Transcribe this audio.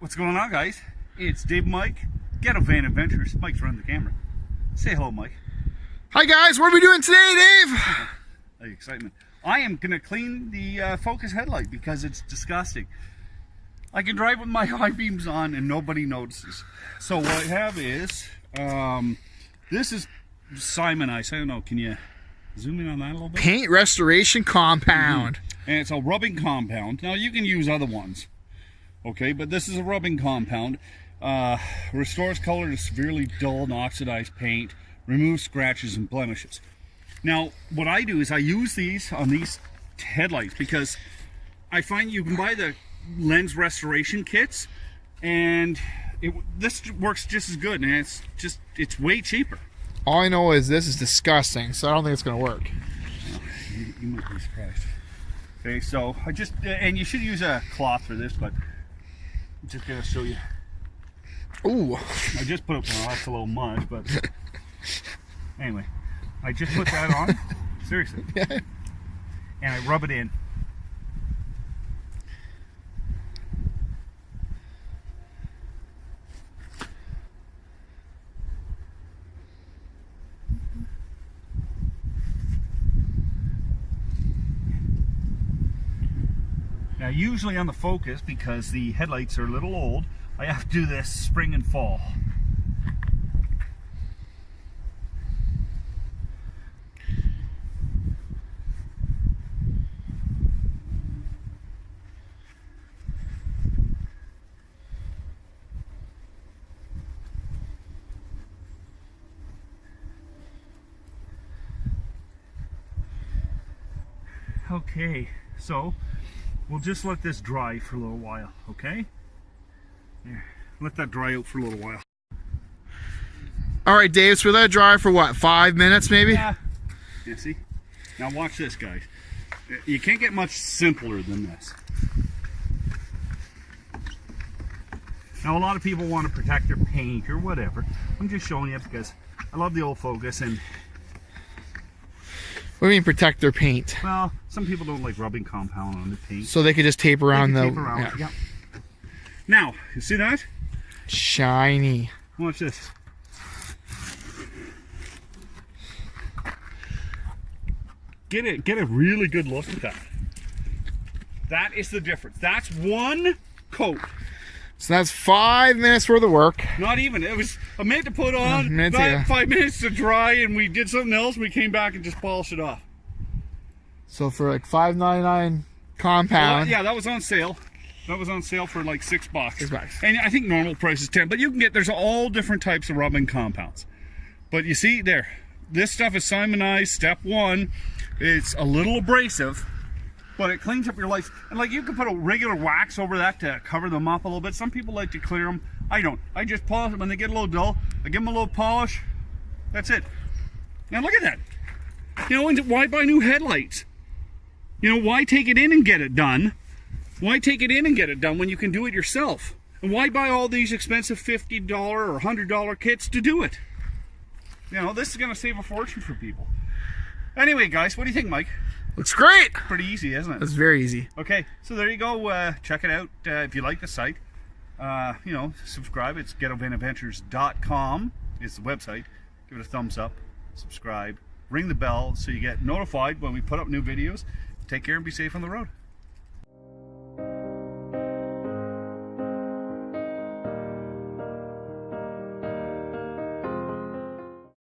What's going on, guys? It's Dave and Mike, Ghetto Van Adventures. Mike's running the camera. Say hello, Mike. Hi guys, what are we doing today, Dave? The excitement. I am going to clean the Focus headlight because it's disgusting. I can drive with my high beams on and nobody notices. So what I have is, this is Simon Ice. I don't know, can you zoom in on that a little bit? Paint restoration compound. And it's a rubbing compound. Now you can use other ones, okay, but this is a rubbing compound. Restores color to severely dull and oxidized paint, removes scratches and blemishes. Now what I do is I use these on these headlights because I find you can buy the lens restoration kits and this works just as good, and it's way cheaper. All I know is this is disgusting, so I don't think it's going to work. You might be surprised. Okay, so I just, and you should use a cloth for this, but I'm just going to show you. Ooh. I just put it, well, that's a little much, but anyway, I just put that on, seriously, and I rub it in. Now usually on the Focus, because the headlights are a little old, I have to do this spring and fall. Okay, so we'll just let this dry for a little while, okay? Here, let that dry out for a little while. All right, Dave, so we let it dry for what, 5 minutes maybe? Yeah, see? Now watch this, guys. You can't get much simpler than this. Now a lot of people want to protect their paint or whatever. I'm just showing you because I love the old Focus, and What do you mean protect their paint? well, some people don't like rubbing compound on the paint. So they could just tape around the... Tape around it, yeah. Now, you see that? Shiny. Watch this. Get a really good look at that. That is the difference. That's one coat. So that's 5 minutes worth of work. Not even. It was I meant to put on 5 minutes to dry, and we did something else. We came back and just polished it off. So for like $5.99 compound. Yeah, that was on sale. That was on sale for like $6. $6. And I think normal price is $10. But you can get, there's all different types of rubbing compounds. But you see there, this stuff is Simonized step 1. It's a little abrasive, but it cleans up your lights. And like you can put a regular wax over that to cover them up a little bit. Some people like to clear them. I don't. I just polish them when they get a little dull. I give them a little polish. That's it. Now look at that. You know, why buy new headlights? You know, why take it in and get it done? Why take it in and get it done when you can do it yourself? And why buy all these expensive $50 or $100 kits to do it? You know, this is going to save a fortune for people. Anyway, guys, what do you think, Mike? Looks great. Pretty easy, isn't it? That's very easy. Okay, so there you go. Check it out if you like the site. You know, subscribe. It's ghettovanadventures.com is the website. Give it a thumbs up, subscribe, ring the bell so you get notified when we put up new videos. Take care and be safe on the road.